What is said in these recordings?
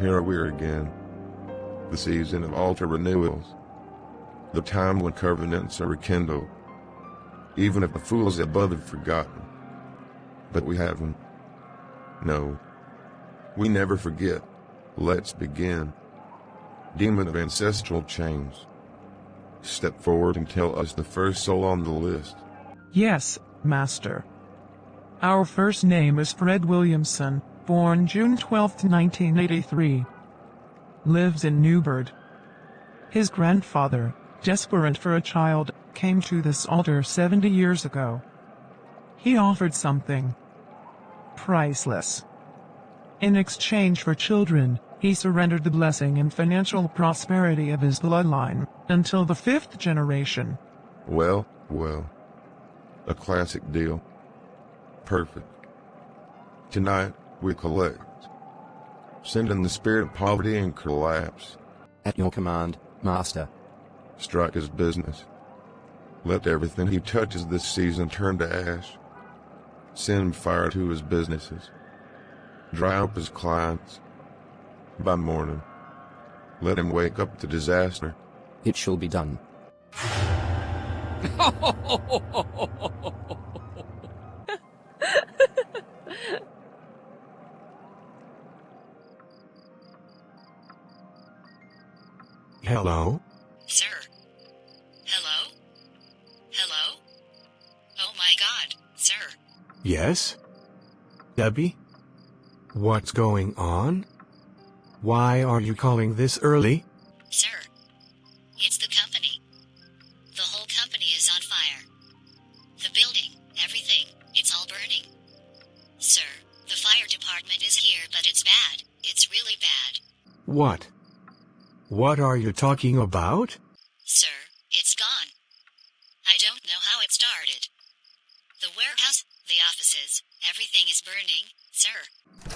Here we are again. The season of altar renewals. The time when covenants are rekindled. Even if the fools above have forgotten. But we haven't. No. We never forget. Let's begin. Demon of ancestral chains. Step forward and tell us the first soul on the list. Yes, Master. Our first name is Fred Williamson, born June 12, 1983. Lives in Newburgh. His grandfather, desperate for a child, came to this altar 70 years ago. He offered something priceless. In exchange for children, he surrendered the blessing and financial prosperity of his bloodline until the 5th generation. Well. A classic deal. Perfect. Tonight, we collect. Send in the spirit of poverty and collapse. At your command, Master. Strike his business. Let everything he touches this season turn to ash. Send fire to his businesses. Dry up his clients. By morning, let him wake up to disaster. It shall be done. Hello? Sir? Hello? Hello? Oh my God, sir. Yes? Debbie? What's going on? Why are you calling this early? Sir, it's the company. The whole company is on fire. The building, everything, it's all burning. Sir, the fire department is here, but it's bad. It's really bad. What? What are you talking about? Sir, it's gone. I don't know how it started. The warehouse, the offices, everything is burning, sir.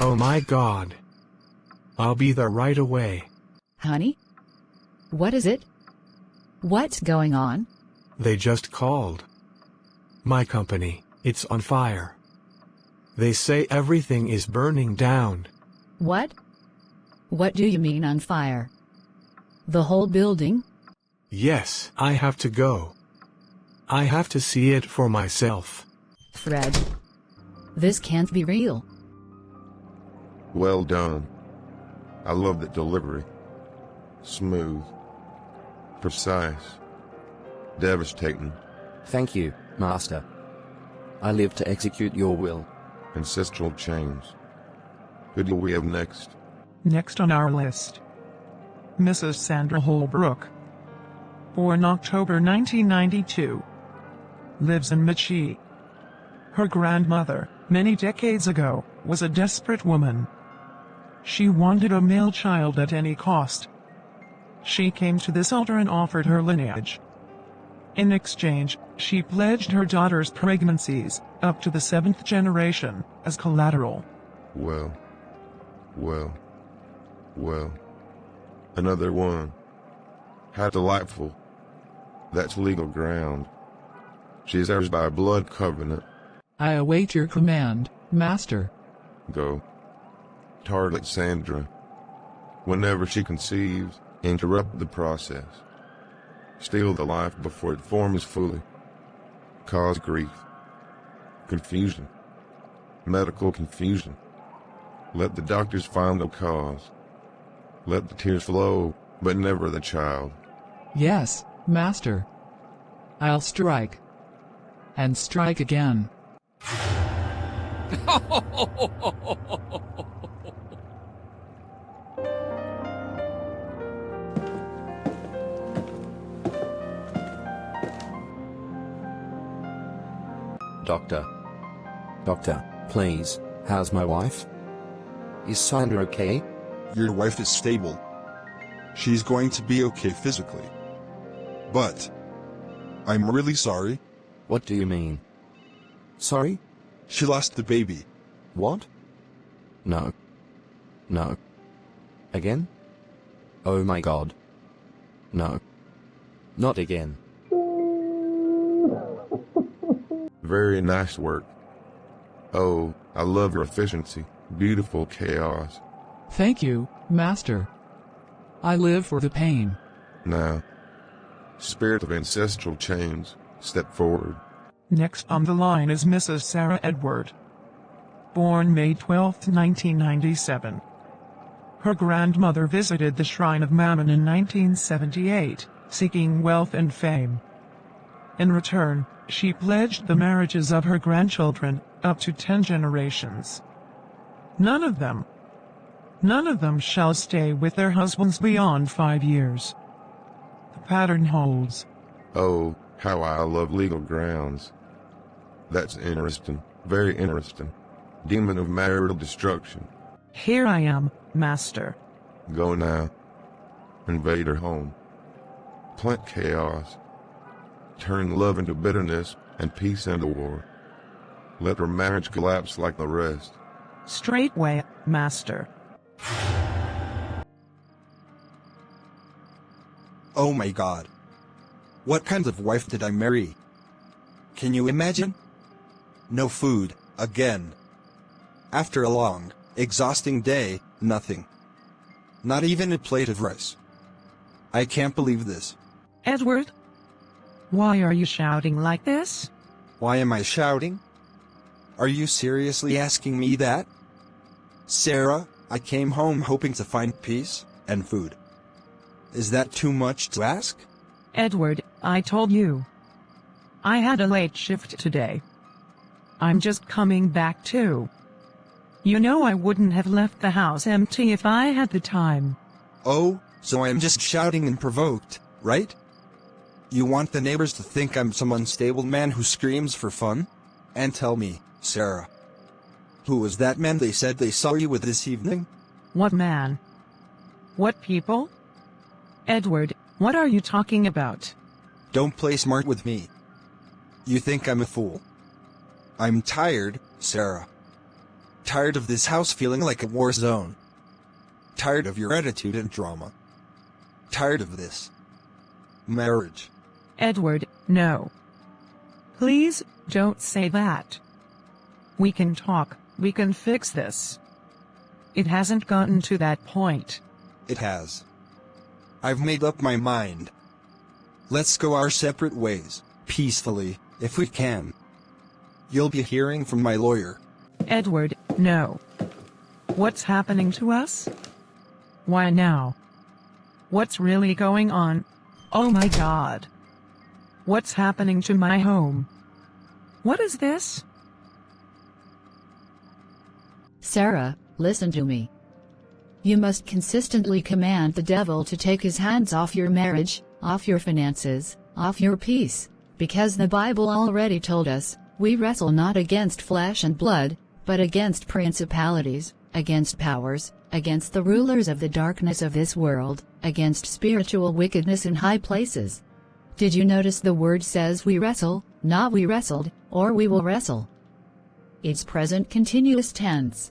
Oh my God. I'll be there right away. Honey? What is it? What's going on? They just called. My company, it's on fire. They say everything is burning down. What? What do you mean on fire? The whole building? Yes, I have to go. I have to see it for myself. Fred. This can't be real. Well done. I love that delivery. Smooth. Precise. Devastating. Thank you, Master. I live to execute your will. Ancestral chains. Who do we have next? Next on our list, Mrs. Sandra Holbrook. Born October 1992. Lives in Michi. Her grandmother, many decades ago, was a desperate woman. She wanted a male child at any cost. She came to this altar and offered her lineage. In exchange, she pledged her daughter's pregnancies, up to the 7th generation, as collateral. Well. Another one. How delightful. That's legal ground. She's ours by a blood covenant. I await your command, Master. Go. Target Sandra. Whenever she conceives, interrupt the process. Steal the life before it forms fully. Cause grief. Confusion. Medical confusion. Let the doctors find the cause. Let the tears flow, but never the child. Yes, Master. I'll strike. And strike again. Doctor, please, how's my wife? Is Sandra okay? Your wife is stable. She's going to be okay physically. But I'm really sorry. What do you mean? Sorry? She lost the baby. What? No. Again? Oh my God. No. Not again. Very nice work. Oh, I love your efficiency. Beautiful chaos. Thank you, Master. I live for the pain. Now, spirit of ancestral chains, step forward. Next on the line is Mrs. Sarah Edward. Born May 12, 1997. Her grandmother visited the Shrine of Mammon in 1978, seeking wealth and fame. In return, she pledged the marriages of her grandchildren, up to 10 generations. None of them shall stay with their husbands beyond 5 years. The pattern holds. Oh, how I love legal grounds. That's interesting, very interesting. Demon of marital destruction. Here I am, Master. Go now. Invade her home. Plant chaos. Turn love into bitterness and peace into war. Let her marriage collapse like the rest. Straightway, Master. Oh my God. What kind of wife did I marry? Can you imagine? No food, again. After a long, exhausting day, nothing. Not even a plate of rice. I can't believe this. Edward? Why are you shouting like this? Why am I shouting? Are you seriously asking me that? Sarah, I came home hoping to find peace and food. Is that too much to ask? Edward, I told you. I had a late shift today. I'm just coming back too. You know I wouldn't have left the house empty if I had the time. Oh, so I'm just shouting and provoked, right? You want the neighbors to think I'm some unstable man who screams for fun? And tell me, Sarah, who was that man they said they saw you with this evening? What man? What people? Edward, what are you talking about? Don't play smart with me. You think I'm a fool. I'm tired, Sarah. Tired of this house feeling like a war zone. Tired of your attitude and drama. Tired of this marriage. Edward, no. Please, don't say that. We can talk, we can fix this. It hasn't gotten to that point. It has. I've made up my mind. Let's go our separate ways, peacefully, if we can. You'll be hearing from my lawyer. Edward, no. What's happening to us? Why now? What's really going on? Oh my God. What's happening to my home? What is this? Sarah, listen to me. You must consistently command the devil to take his hands off your marriage, off your finances, off your peace, because the Bible already told us, we wrestle not against flesh and blood, but against principalities, against powers, against the rulers of the darkness of this world, against spiritual wickedness in high places. Did you notice the word says we wrestle, not we wrestled, or we will wrestle? It's present continuous tense.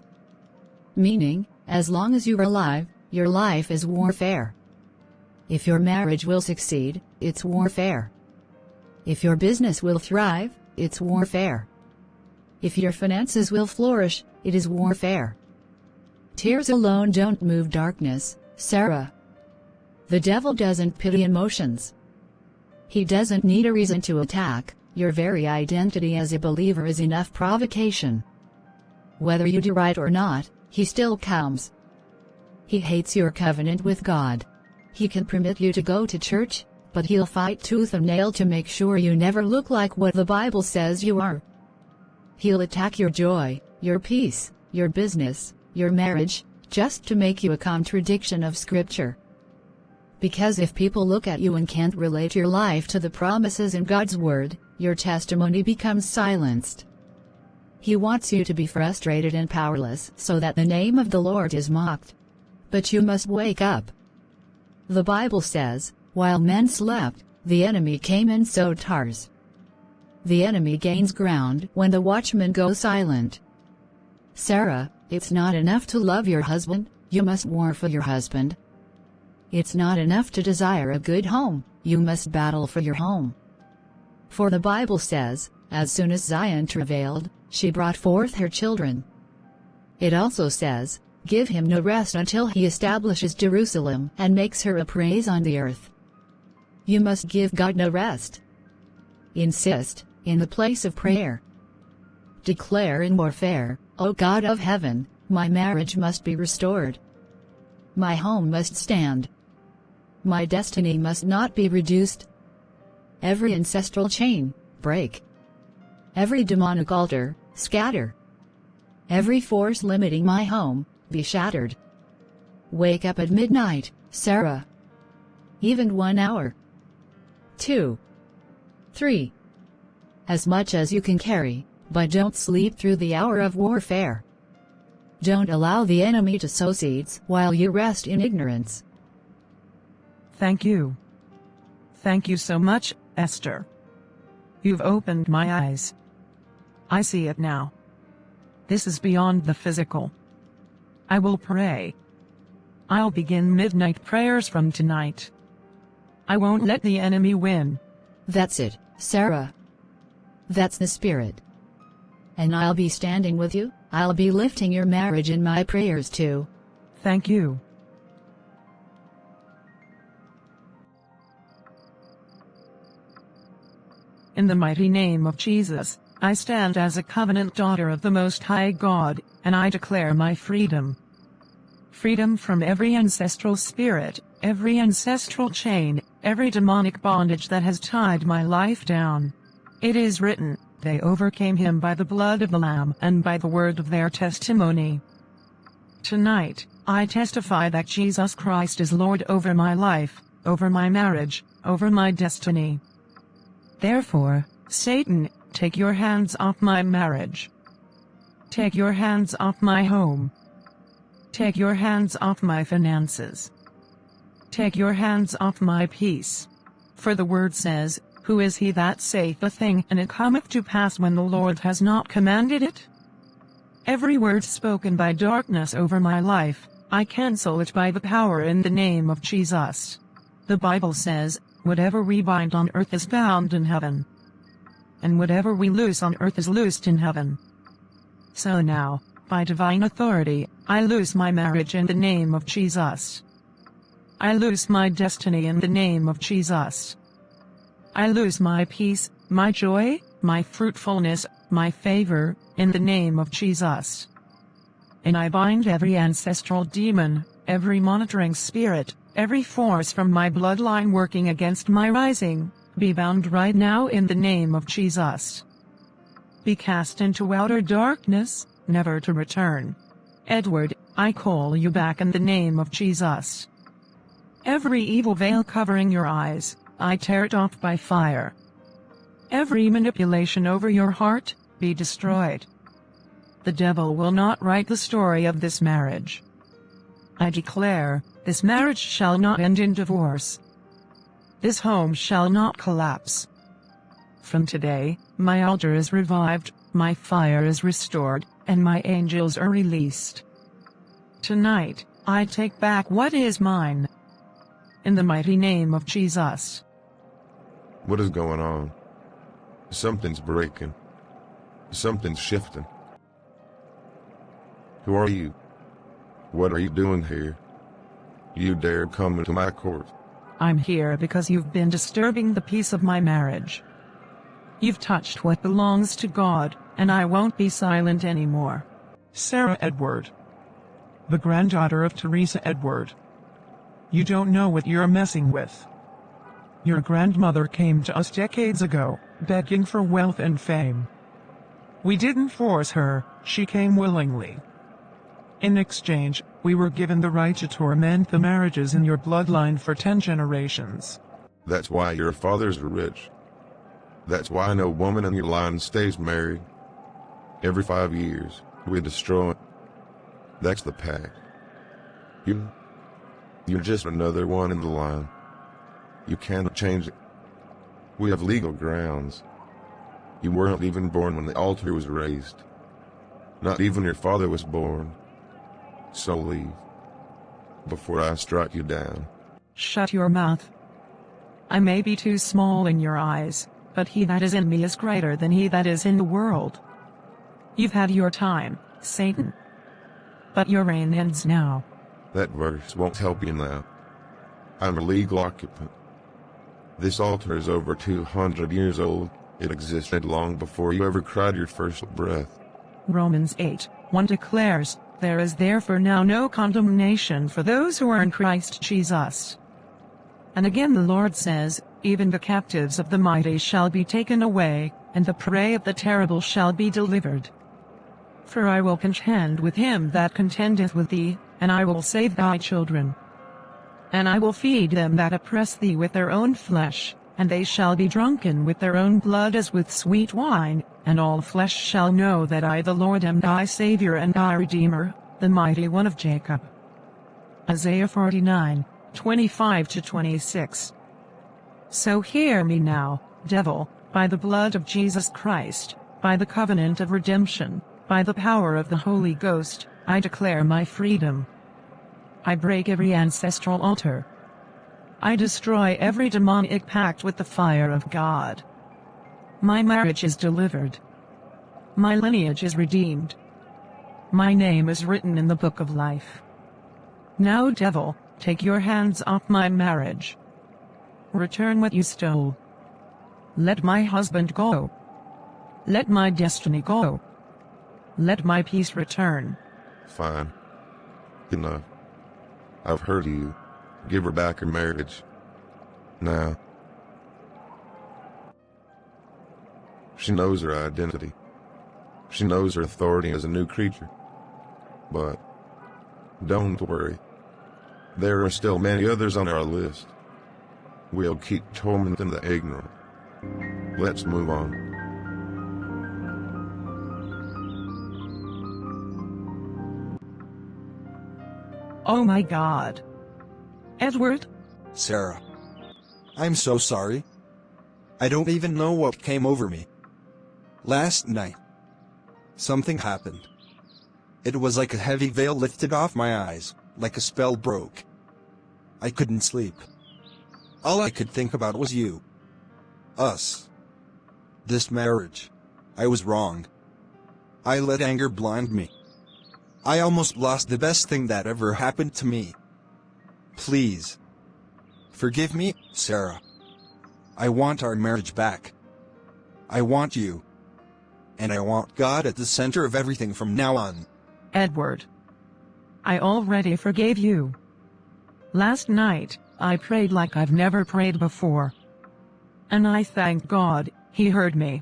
Meaning, as long as you're alive, your life is warfare. If your marriage will succeed, it's warfare. If your business will thrive, it's warfare. If your finances will flourish, it is warfare. Tears alone don't move darkness, Sarah. The devil doesn't pity emotions. He doesn't need a reason to attack. Your very identity as a believer is enough provocation. Whether you do right or not, he still comes. He hates your covenant with God. He can permit you to go to church, but he'll fight tooth and nail to make sure you never look like what the Bible says you are. He'll attack your joy, your peace, your business, your marriage, just to make you a contradiction of Scripture. Because if people look at you and can't relate your life to the promises in God's Word, your testimony becomes silenced. He wants you to be frustrated and powerless so that the name of the Lord is mocked. But you must wake up. The Bible says, while men slept, the enemy came and sowed tares. The enemy gains ground when the watchman goes silent. Sarah, it's not enough to love your husband, you must war for your husband. It's not enough to desire a good home, you must battle for your home. For the Bible says, as soon as Zion travailed, she brought forth her children. It also says, Give him no rest until he establishes Jerusalem and makes her a praise on the earth. You must give God no rest. Insist, in the place of prayer. Declare in warfare, O God of heaven, my marriage must be restored. My home must stand. My destiny must not be reduced. Every ancestral chain, break. Every demonic altar, scatter. Every force limiting my home, be shattered. Wake up at midnight, Sarah. Even 1 hour. 2. 3. As much as you can carry, but don't sleep through the hour of warfare. Don't allow the enemy to sow seeds while you rest in ignorance. Thank you. Thank you so much, Esther. You've opened my eyes. I see it now. This is beyond the physical. I will pray. I'll begin midnight prayers from tonight. I won't let the enemy win. That's it, Sarah. That's the spirit. And I'll be standing with you. I'll be lifting your marriage in my prayers too. Thank you. In the mighty name of Jesus, I stand as a covenant daughter of the Most High God, and I declare my freedom. Freedom from every ancestral spirit, every ancestral chain, every demonic bondage that has tied my life down. It is written, they overcame him by the blood of the Lamb and by the word of their testimony. Tonight, I testify that Jesus Christ is Lord over my life, over my marriage, over my destiny. Therefore, Satan, take your hands off my marriage. Take your hands off my home. Take your hands off my finances. Take your hands off my peace. For the word says, who is he that saith a thing, and it cometh to pass when the Lord has not commanded it? Every word spoken by darkness over my life, I cancel it by the power in the name of Jesus. The Bible says, whatever we bind on earth is bound in heaven. And whatever we loose on earth is loosed in heaven. So now, by divine authority, I loose my marriage in the name of Jesus. I loose my destiny in the name of Jesus. I loose my peace, my joy, my fruitfulness, my favor, in the name of Jesus. And I bind every ancestral demon, every monitoring spirit, every force from my bloodline working against my rising, be bound right now in the name of Jesus. Be cast into outer darkness, never to return. Edward, I call you back in the name of Jesus. Every evil veil covering your eyes, I tear it off by fire. Every manipulation over your heart, be destroyed. The devil will not write the story of this marriage. I declare, this marriage shall not end in divorce. This home shall not collapse. From today, my altar is revived, my fire is restored, and my angels are released. Tonight, I take back what is mine. In the mighty name of Jesus. What is going on? Something's breaking. Something's shifting. Who are you? What are you doing here? You dare come into my court? I'm here because you've been disturbing the peace of my marriage. You've touched what belongs to God, and I won't be silent anymore. Sarah Edward, the granddaughter of Teresa Edward. You don't know what you're messing with. Your grandmother came to us decades ago, begging for wealth and fame. We didn't force her, she came willingly. In exchange, we were given the right to torment the marriages in your bloodline for 10 generations. That's why your fathers are rich. That's why no woman in your line stays married. Every 5 years, we destroy it. That's the pact. You're just another one in the line. You cannot change it. We have legal grounds. You weren't even born when the altar was raised. Not even your father was born. So leave, before I strike you down. Shut your mouth. I may be too small in your eyes, but he that is in me is greater than he that is in the world. You've had your time, Satan. but your reign ends now. That verse won't help you now. I'm a legal occupant. This altar is over 200 years old. It existed long before you ever cried your first breath. Romans 8:1 declares, "There is therefore now no condemnation for those who are in Christ Jesus." And again the Lord says, "Even the captives of the mighty shall be taken away, and the prey of the terrible shall be delivered. For I will contend with him that contendeth with thee, and I will save thy children. And I will feed them that oppress thee with their own flesh, and they shall be drunken with their own blood as with sweet wine, and all flesh shall know that I the Lord am thy Savior and thy Redeemer, the mighty one of Jacob." Isaiah 49:25-26. So hear me now, devil, by the blood of Jesus Christ, by the covenant of redemption, by the power of the Holy Ghost, I declare my freedom. I break every ancestral altar. I destroy every demonic pact with the fire of God. My marriage is delivered. My lineage is redeemed. My name is written in the book of life. Now, devil, take your hands off my marriage. Return what you stole. Let my husband go. Let my destiny go. Let my peace return. Fine. Enough. I've heard you. Give her back her marriage. Now. She knows her identity. She knows her authority as a new creature. But don't worry. There are still many others on our list. We'll keep tormenting the ignorant. Let's move on. Oh my God. Edward? Sarah. I'm so sorry. I don't even know what came over me. Last night, something happened. It was like a heavy veil lifted off my eyes, like a spell broke. I couldn't sleep. All I could think about was you. Us. This marriage. I was wrong. I let anger blind me. I almost lost the best thing that ever happened to me. Please. Forgive me, Sarah. I want our marriage back. I want you. And I want God at the center of everything from now on. Edward. I already forgave you. Last night, I prayed like I've never prayed before. And I thank God, He heard me.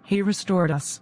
He restored us.